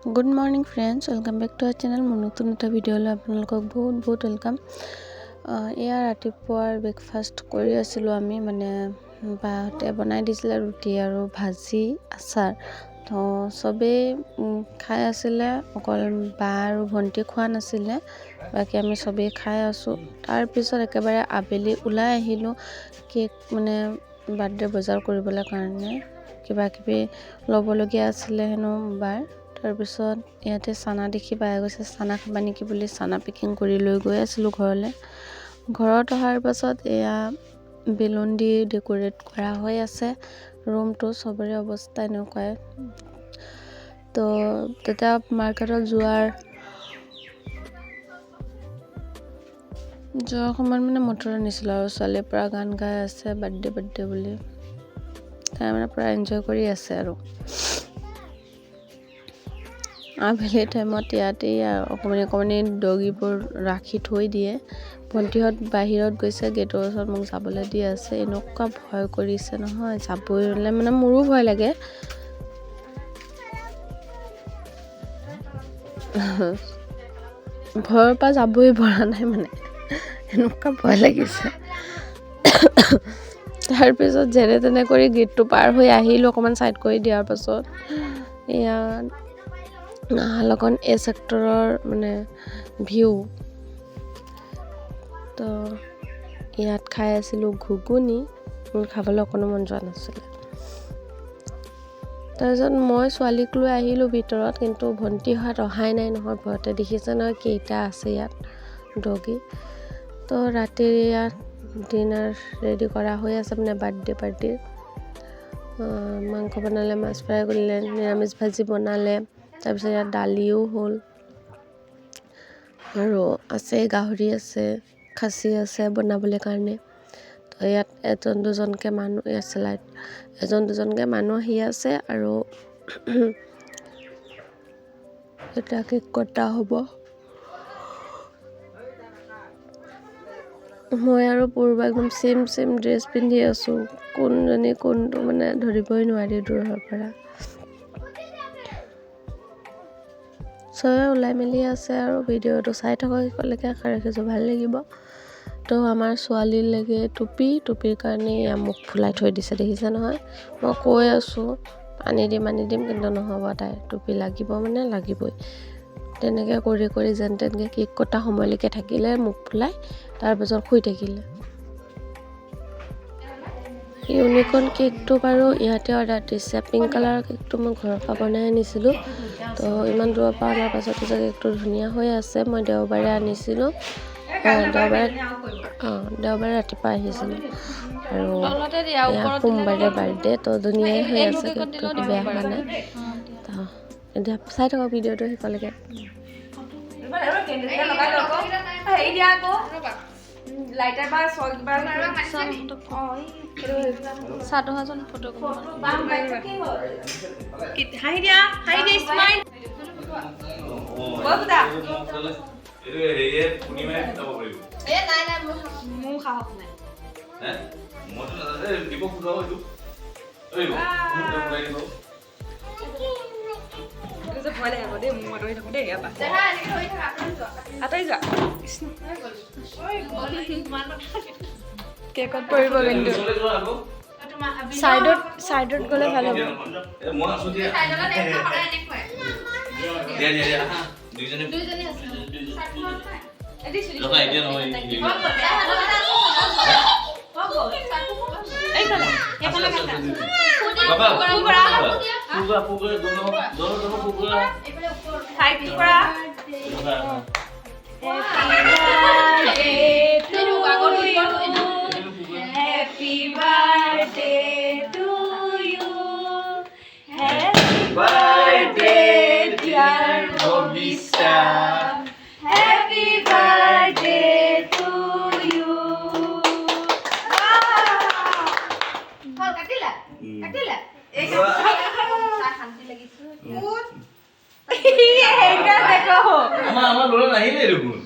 Good morning friends, welcome back to our channel. Mon notun eta video le apnalok বহুত welcome. Eya ratipuar breakfast kori asilu ami mane baate banai disile ruti aru bhaji achar. To sobe khai asile okol ba aru bhonti khwa nasile baki ami sobe khai asu. Tar pisor ekebare abeli ulai ahilu cake mane birthday bazar koribole karone kiba kibi lobologia asile heno bar. তাৰ পিছত ইয়াতে চানা দেখি পাই গৈছে চানা খাবা নেকি বুলি চানা পেকিং কৰি লৈ গৈ আছিলো ঘৰলে ঘৰত অহাৰ পাছত এয়া বেলুন দি ডেকোৰেট কৰা হৈ আছে ৰুমটো সবৰে অৱস্থা এনেকুৱাই তো তেতিয়া মাৰ্কেটত যোৱাৰ সময় মানে মটৰ আনিছিল আৰু ছোৱালীৰ পৰা গান গাই আছে বাৰ্থডে বুলি তাই মানে পুৰা এনজয় কৰি আছে আৰু আবেলি টাইমত ইয়াতে অকমানি ডগিবোৰ ৰাখি থৈ দিয়ে ভন্টিহত বাহিৰত গৈছে গেটৰ ওচৰত মোক যাবলৈ দি আছে এনেকুৱা ভয় কৰিছে নহয় যাবই মানে মোৰো ভয় লাগে ভয়ৰ পৰা যাবই পৰা নাই মানে এনেকুৱা ভয় লাগিছে তাৰ পিছত যেনে তেনে কৰি গেটটো পাৰ হৈ আহিলো অকমান সাইড কৰি দিয়াৰ পাছত এয়া নাহালকন এ সেক্টৰৰ মানে ভিউ তো ইয়াত খাই আছিলো ঘুগুনি খাবলৈ কোনো মন যোৱা নাছিল তাৰপিছত মই ছোৱালীক লৈ আহিলো ভিতৰত কিন্তু ভন্টি হাত অহাই নাই নহয় ভয়তে দেখিছে নহয় কেইটা আছে ইয়াত ডগি তো ৰাতিৰ ইয়াত ডিনাৰ ৰেডি কৰা হৈ আছে মানে বাৰ্থডে পাৰ্টি মাংস বনালে মাছ ফ্ৰাই কৰিলে নিৰামিষ ভাজি বনালে তাৰপিছত ইয়াত দালিও হ'ল আৰু আছে গাহৰি আছে খাচী আছে বনাবলৈ কাৰণে তো ইয়াত এজন দুজনকে মানুহ আছে লাইট এজন দুজনকে মানুহ আহি আছে আৰু এটা কেক কটা হ'ব মই আৰু পূৰ্ব একদম সেম ড্ৰেছ পিন্ধি আছো কোনজনী কোনটো মানে ধৰিবই নোৱাৰি দূৰৰ পৰা সবে ওলাই মেলি আছে আৰু ভিডিঅ'টো চাই থাকক কলৈকে আশা ৰাখিছো ভাল লাগিব তো আমাৰ ছোৱালীৰ লাগে টুপিৰ কাৰণে মুখ ফুলাই থৈ দিছে দেখিছে নহয় মই কৈ আছো পানী দিম কিন্তু নহব তাই টুপি লাগিব মানে লাগিবই তেনেকে কৰি যেন তেনেকে কেক কটা সময়লৈকে থাকিলে মুখ ফুলাই তাৰ পিছত শুই থাকিলে ইউনিকৰ্ন কেকটো বাৰু ইয়াতে অৰ্ডাৰ দিছে পিংক কালাৰৰ কেকটো মই ঘৰৰ পৰা বনাই আনিছিলোঁ তো ইমান দূৰৰ পৰা অনাৰ পাছত কেকটো ধুনীয়া হৈ আছে মই দেওবাৰে আনিছিলোঁ দেওবাৰে ৰাতিপুৱা আহিছিলোঁ আৰু সোমবাৰে বাৰ্থডে তো ধুনীয়াই হৈ আছে কেকটো বেয়া হোৱা নাই তো এতিয়া চাই থাকক ভিডিঅ'টো শেষলৈকে লাইটাৰ বা সল্ট বা সাধু হাজন ফটো হাই দিয়া স্মাইল বলদা এটো হেয়ে পূৰ্ণিমাই যাব পাৰিব নাই মু খাওক নাই হে মটো না দিব ফুটাও এটো এইব ফুটাই দিব যে ভয় লাগে দে মু আতৰি থাকো দে ইয়াপা দেখা এনেকে হৈ থাকা আতৰি যা কৃষ্ণ ঐ গলি ইমান কেকত পৰিব কিন্তু সাইডত গলে ভাল হ'ব মন আছো দিয়া সাইডত একটা হৰা এনেকৈ দিয়া দুইজনে আছে এদি চলি লগা এতিয়া নহয় এই কালে একালে কাটা বাবা পুগৰা দোনো পুগৰা এফালে উপৰ সাইড কৰা Happy birthday to you. Happy birthday, dear Bobisa. Happy birthday to you. Wow. Katila. Eka. Sa shanti lagisu. Good. Eka dekho. Ama lora nahi le rukun.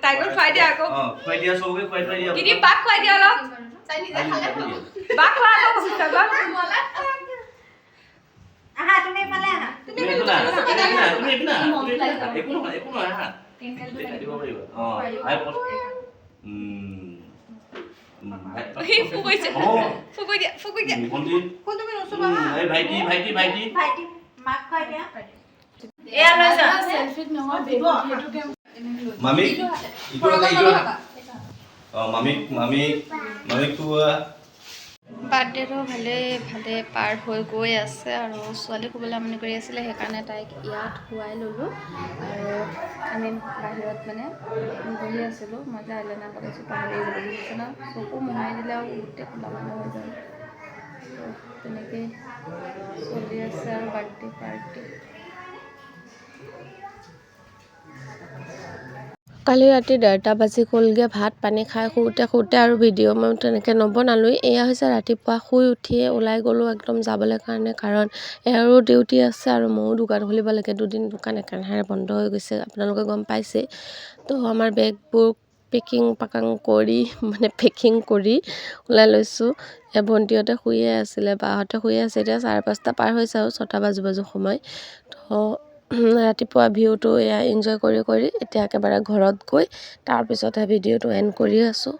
Tiger খাই দিয়া আকৌ খাই দিয়া সবকে খাই দিয়া কিদি বাক খাই দিয়া অলপ চাই নিজে খালে বাক খোৱা আকৌ বাৰ্থডেটো ভালে ভালে পাৰ হৈ গৈ আছে আৰু ছোৱালী শুবলৈ আমনি কৰি আছিলে সেইকাৰণে তাইক ইয়াত শুৱাই ল'লোঁ আৰু আমি বাহিৰত মানে বহি আছিলোঁ মই যে আইলাইনাৰ লগাইছোঁ পাহৰি গ'লোঁ বুজিছে ন চকু মোহাৰি দিলে আৰু গোটেই ক'লা মানুহ হৈ যায় তেনেকৈ চলি আছে আৰু বাৰ্থডে পাৰ্টি কালি ৰাতি 1:30 বাজি গ'লগৈ ভাত পানী খাই শুওঁতে আৰু ভিডিঅ' মই তেনেকৈ নবনালোঁৱেই এয়া হৈছে ৰাতিপুৱা শুই উঠিয়ে ওলাই গ'লোঁ একদম যাবলৈ কাৰণে কাৰণ এয়াৰো ডিউটি আছে আৰু ময়ো দোকান খুলিব লাগে 2 দিন দোকান একেৰাহে বন্ধ হৈ গৈছে আপোনালোকে গম পাইছে তো আমাৰ বেগবোৰ পেকিং কৰি ওলাই লৈছোঁ ভণ্টিহঁতে শুয়ে আছিলে বাহঁতে শুয়ে আছে এতিয়া 5:30 পাৰ হৈছে আৰু 6টা বাজু সময় তো ৰাতিপুৱা ভিউটো এয়া এনজয় কৰি এতিয়া একেবাৰে ঘৰত গৈ তাৰপিছতহে ভিডিঅ'টো এণ্ড কৰি আছোঁ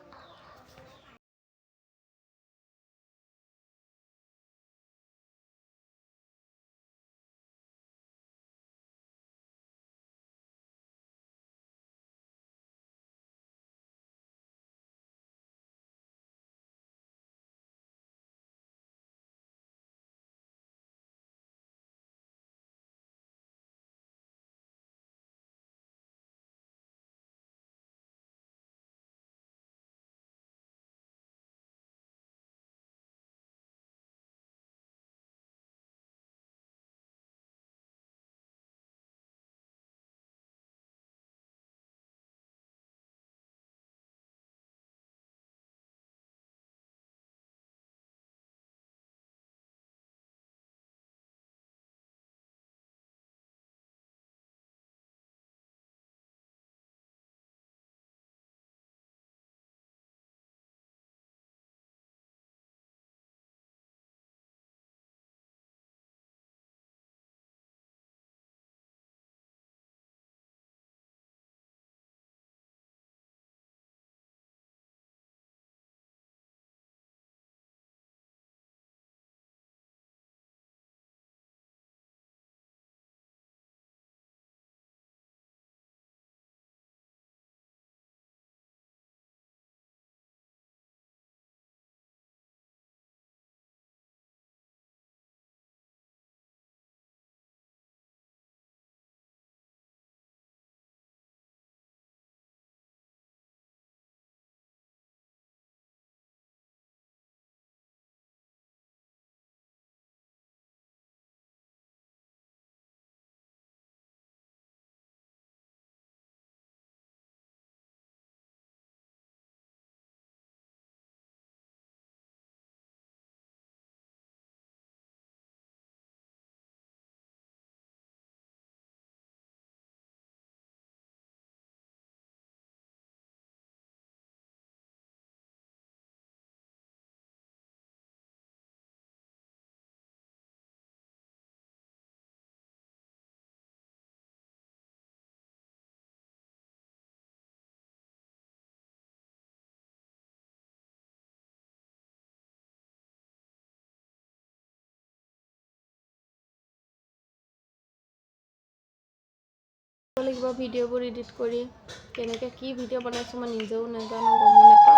লাগিব ভিডিঅ'বোৰ এডিট কৰি কেনেকৈ কি ভিডিঅ' বনাইছোঁ মই নিজেও নাজানো গমো নাপাওঁ